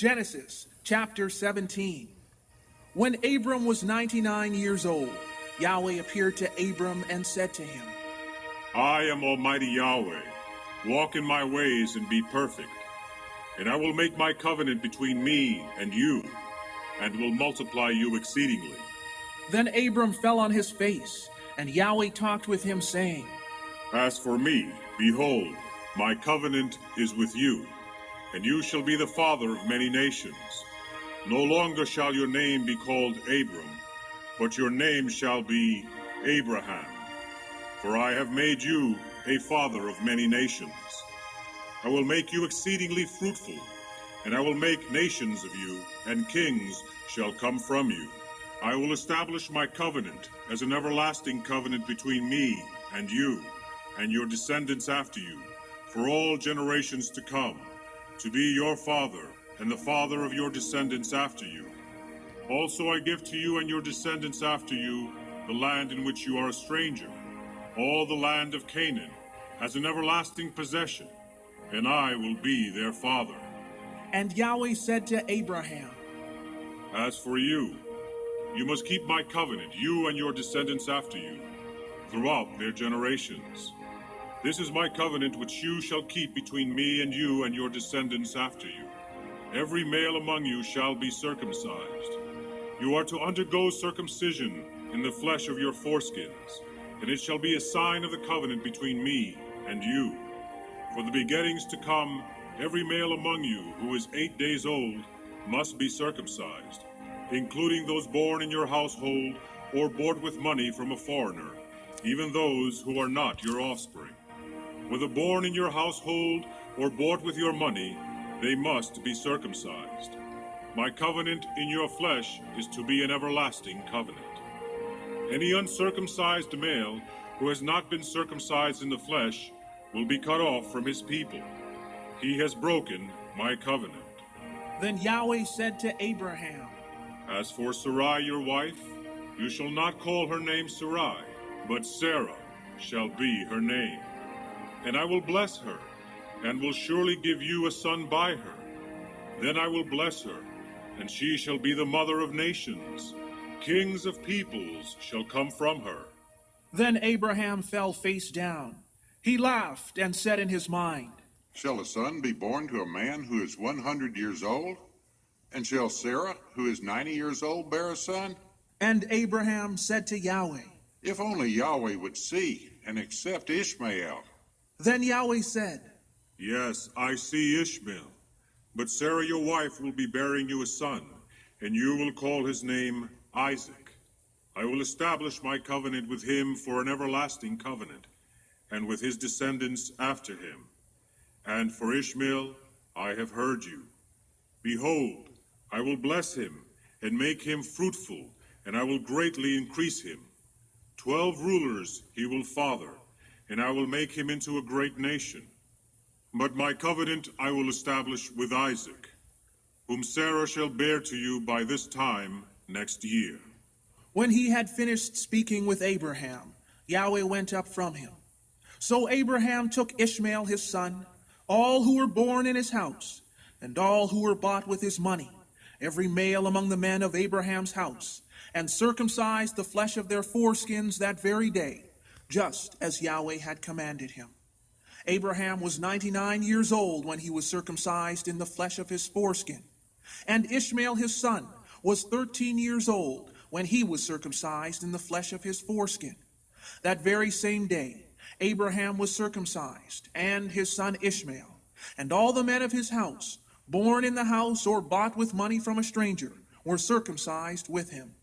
Genesis chapter 17. When Abram was 99 years old, Yahweh appeared to Abram and said to him, I am Almighty Yahweh. Walk in my ways and be perfect. And I will make my covenant between me and you, and will multiply you exceedingly. Then Abram fell on his face, and Yahweh talked with him, saying, As for me, behold, my covenant is with you, and you shall be the father of many nations. No longer shall your name be called Abram, but your name shall be Abraham. For I have made you a father of many nations. I will make you exceedingly fruitful, and I will make nations of you, and kings shall come from you. I will establish my covenant as an everlasting covenant between me and you, and your descendants after you, for all generations to come, to be your father and the father of your descendants after you. Also I give to you and your descendants after you the land in which you are a stranger, all the land of Canaan, as an everlasting possession, and I will be their father. And Yahweh said to Abraham, As for you, you must keep my covenant, you and your descendants after you, throughout their generations. This is my covenant which you shall keep between me and you and your descendants after you. Every male among you shall be circumcised. You are to undergo circumcision in the flesh of your foreskins, and it shall be a sign of the covenant between me and you. For the begettings to come, every male among you who is 8 days old must be circumcised, including those born in your household or bought with money from a foreigner, even those who are not your offspring. Whether born in your household or bought with your money, they must be circumcised. My covenant in your flesh is to be an everlasting covenant. Any uncircumcised male who has not been circumcised in the flesh will be cut off from his people. He has broken my covenant. Then Yahweh said to Abraham, As for Sarai your wife, you shall not call her name Sarai, but Sarah shall be her name. And I will bless her, and will surely give you a son by her. Then I will bless her, and she shall be the mother of nations. Kings of peoples shall come from her. Then Abraham fell face down. He laughed and said in his mind, Shall a son be born to a man who is 100 years old? And shall Sarah, who is 90 years old, bear a son? And Abraham said to Yahweh, If only Yahweh would see and accept Ishmael. Then Yahweh said, Yes, I see Ishmael, but Sarah your wife will be bearing you a son, and you will call his name Isaac. I will establish my covenant with him for an everlasting covenant, and with his descendants after him. And for Ishmael I have heard you. Behold, I will bless him, and make him fruitful, and I will greatly increase him. 12 rulers he will father, and I will make him into a great nation. But my covenant I will establish with Isaac, whom Sarah shall bear to you by this time next year. When he had finished speaking with Abraham, Yahweh went up from him. So Abraham took Ishmael his son, all who were born in his house, and all who were bought with his money, every male among the men of Abraham's house, and circumcised the flesh of their foreskins that very day, just as Yahweh had commanded him. Abraham was 99 years old when he was circumcised in the flesh of his foreskin, and Ishmael his son was 13 years old when he was circumcised in the flesh of his foreskin. That very same day, Abraham was circumcised, and his son Ishmael, and all the men of his house, born in the house or bought with money from a stranger, were circumcised with him.